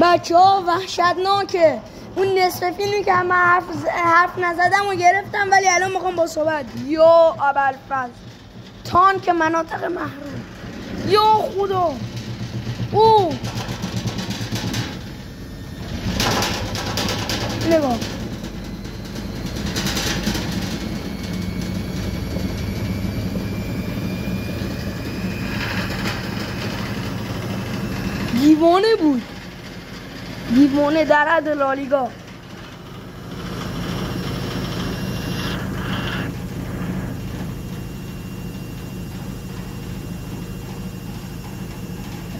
بچه ها وحشتناکه. اون نصف فیلمی که من حرف نزدم و گرفتم، ولی الان میخوام با صحبت. یا ابوالفضل تانک مناطق محروم. یا خدا او نگاه دیوانه بود، دیوانه در حد لالیگا.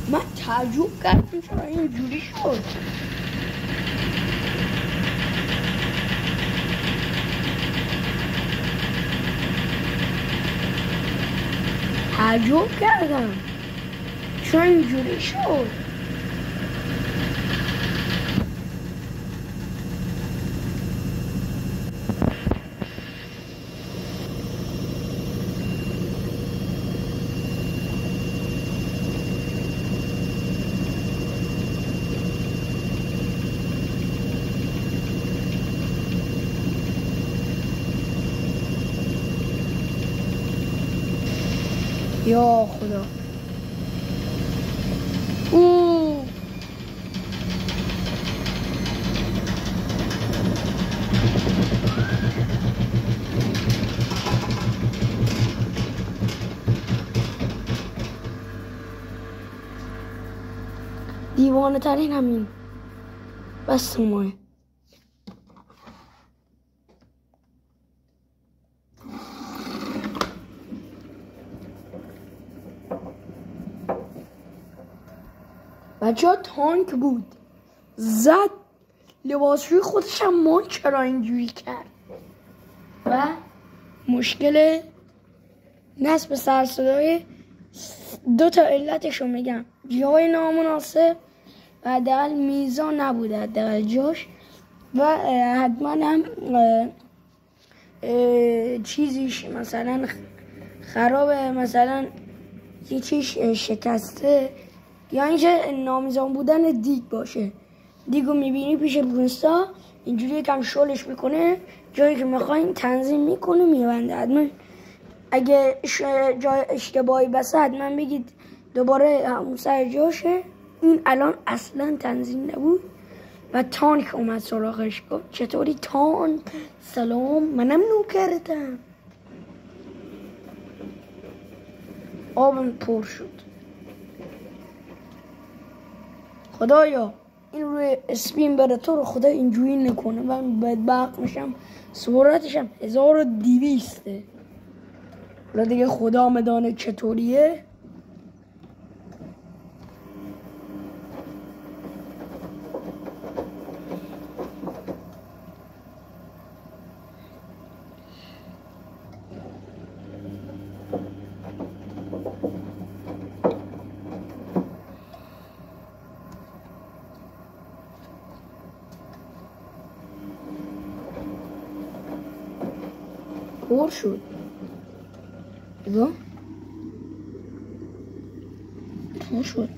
من تعجب کردم چرا اینجوری شد. تعجب کردم چرا اینجوری شد. یا خدا او دیوانه ترین همین بس ماه. بچه ها تانک بود، زد لباسشوی خودش هم مان چرا اینجوری کرد. و مشکل نصب سرصدای دو تا علتشو میگم. جای نامناسب و حداقل میزان نبوده، حداقل جاش، و حتما هم چیزیش مثلا خرابه، مثلا یه چیش شکسته، یا اینکه نامیزان بودن دیگ باشه. دیگو میبینی پیش برونستا اینجوری یکم شلش میکنه، جایی که میخواین تنظیم میکنه میبنده. حتما اگه جای اشتباهی بسه حتما بگید دوباره همون سر جاشه. این الان اصلا تنظیم نبود و تانک اومد سراغش، گفت چطوری تانک؟ سلام، منم نوکرتم. آبم پر شد. خدایا این روی اسپین بره، تو رو خدا اینجوری نکنه. من بدبخت میشم. سرعتشم 1200. حالا دیگه خدا مدانه چطوریه. پر شد. نگاه پر شد.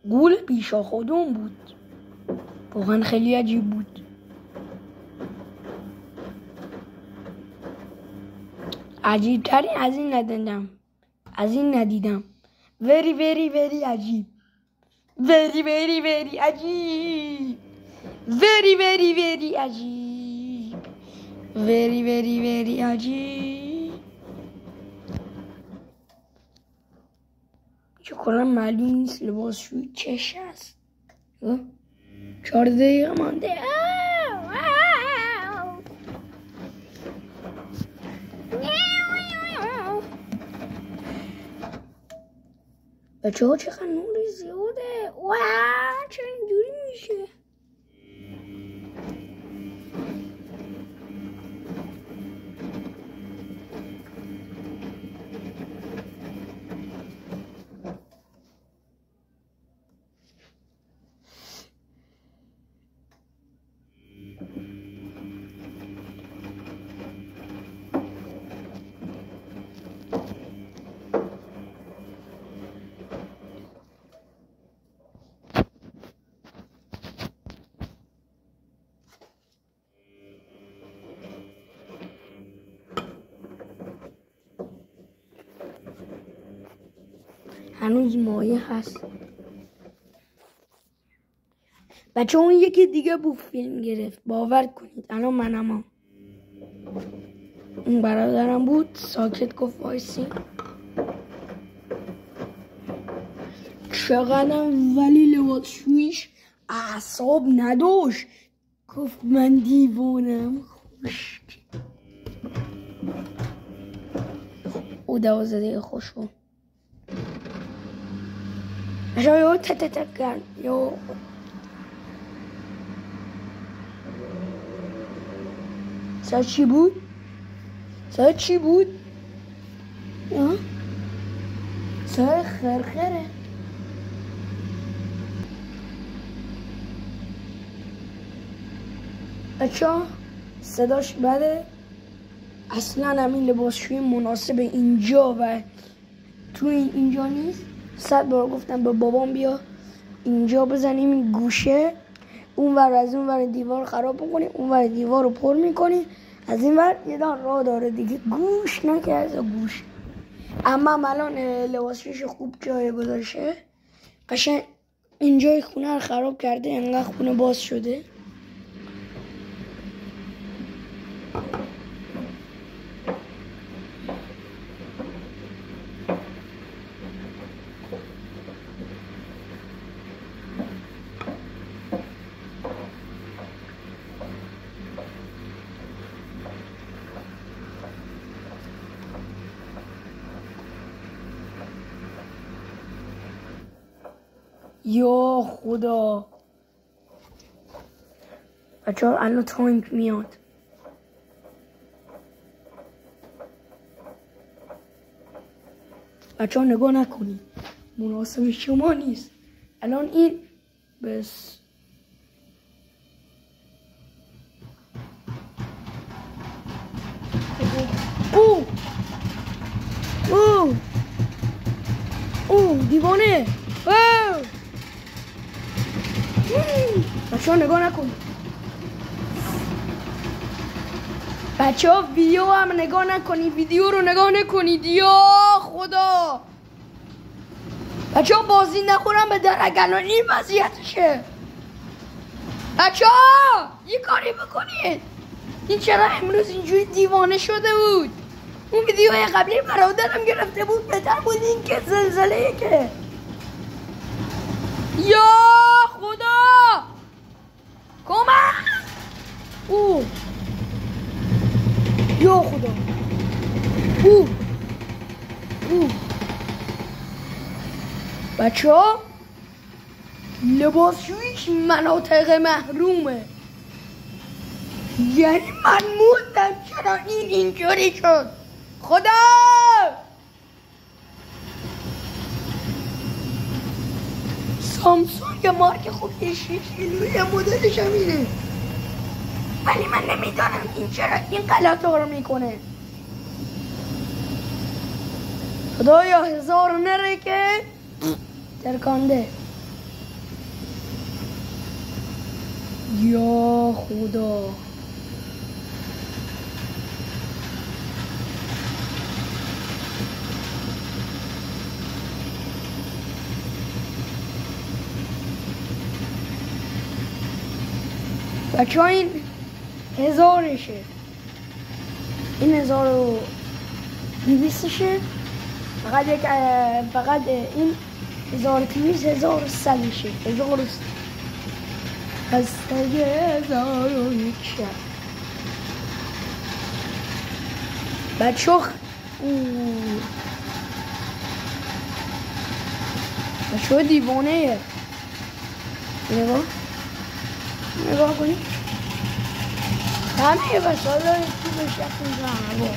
گول پیشا خودم بود. واقعا خیلی عجیب بود. عجیب تری از این ندیدم. very very very عجیب. very very very عجیب. very very very عجیب. very very very عجیب. چه کلا معلوم نیست لباسشویی چش هست. 4 دقیقه مانده. بچه ها چقدر نوری زیاده. واو چرا اینجوری میشه؟ هنوز مایه هست. بچه اون یکی دیگه بود فیلم گرفت. باور کنید الان منم اون برادرم بود ساکت گفت وایسی. چقدرم ولی لباسشویش اعصاب نداشت. گفت من دیوانم. خوش او 12 دقیقه خوش بود. بچه‌ها یو تک کرد. یو ساعت چی بود؟ ساعت خرخره. بچه‌ها صداش بده. اصلا همین لباسشویی مناسب اینجا و تو اینجا نیست. 100 بار گفتم به بابام بیا اینجا بزنیم این گوشه، اون ور از اون ور دیوار خراب میکنی، اون ور دیوار رو پر میکنی، از این ور یه دان راه داره دیگه. گوش نکرد گوش. اما الان لباسش خوب جای گذاشته. قشنگ اینجای خونه رو خراب کرده. انقدر خونه باز شده. یا خدا بچه ها الان تانک میاد. بچه ها نگاه نکنید مناسب شما نیست. الان این بس دیوانه. بچه ها نگاه نکنید. بچه ها ویدیو هم نگاه نکنید. ویدیو رو نگاه نکنید. یا خدا بچه ها بازی نخورم به درک. الان این وضعیتشه. بچه ها یه کاری بکنید. این چرا امروز اینجوری دیوانه شده بود؟ اون ویدیوهای قبلی برادرم گرفته بود بهتر بود این که زلزله که. یا خدا کمک. یا خدا بچه ها لباسشویش مناطق محرومه. یعنی من موندم چرا این اینجوری شد. خدا سامسونگ مارک خوبی 6 کیلویی مدلش هم اینه. ولی من نمیدانم این چرا این غلط رو میکنه. خدایا 1000 نره که ترکانده. یا خدا. بچه ها این 1000شه، این 1200شه، فقط این 1200 1100شه. 1100 خستگی 1001 شب. بچه ها دیوانه. نگاه کنید همه وسایل های تو بشت اینجا هوا.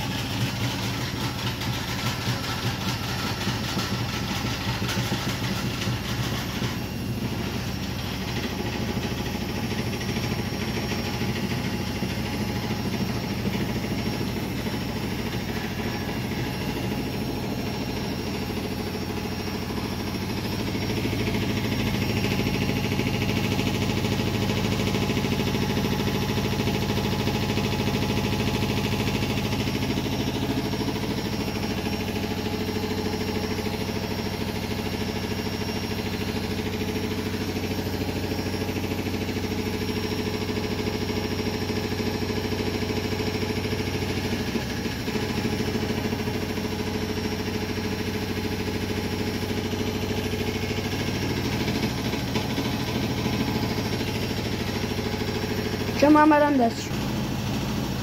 چه من برم دست شد.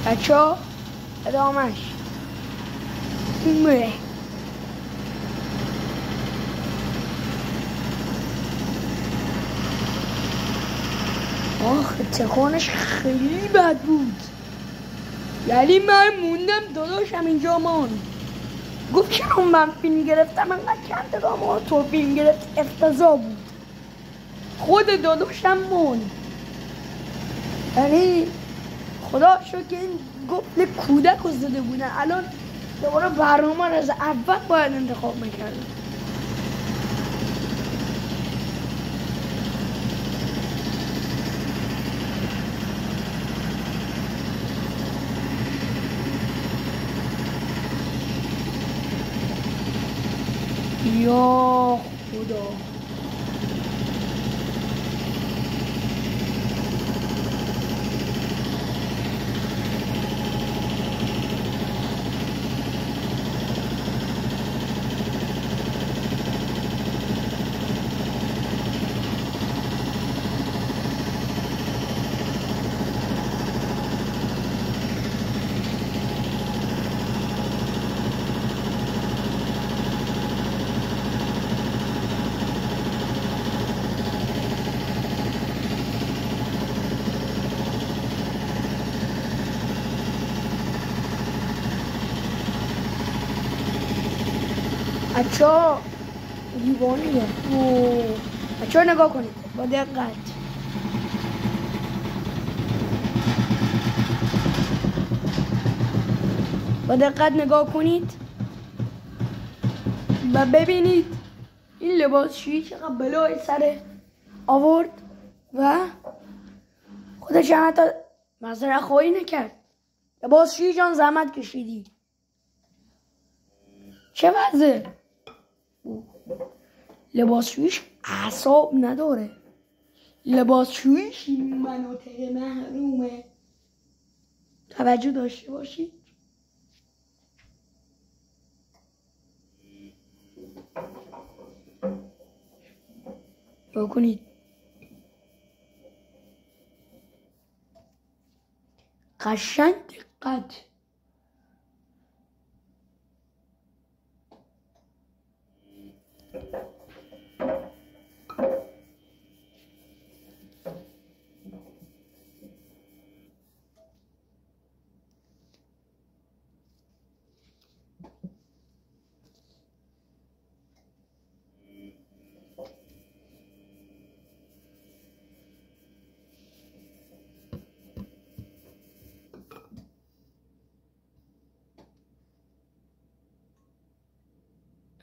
بچه ها ادامش تکانش خیلی بد بود. یعنی من موندم، داداشم اینجا ماند. گفت چرا من فیلم گرفتم انقدر چند تا تو فیلم گرفت، افتضاح بود. خود داداشم موند. یعنی خدا شکر که این گفت کودک رو زده بودن. الان دوباره برنامه رو از اول باید انتخاب میکردم. یا خدا. بچه‌ها دیوانیه. بچه‌ها نگاه کنید با دقت. با دقت نگاه کنید و ببینید این لباسشویی چقدر بلای سر آورد و خودش هم حتی معذرت خواهی نکرد. لباسشویی جان زحمت کشیدی. چه وضعه؟ لباسشویش اعصاب نداره. لباسشویش مناطق محرومه. توجه داشته باشید. بکنید قشنگ دقت.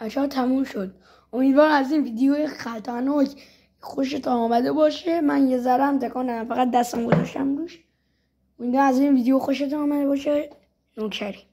بچه‌ها تموم شد. امیدوارم از این ویدیو خطرناک خوشتون آمده باشه. من یه ذره هم تکان ندادم، فقط دستم گذاشتم روش. امیدوارم از این ویدیو خوشتون آمده باشه. نوکری.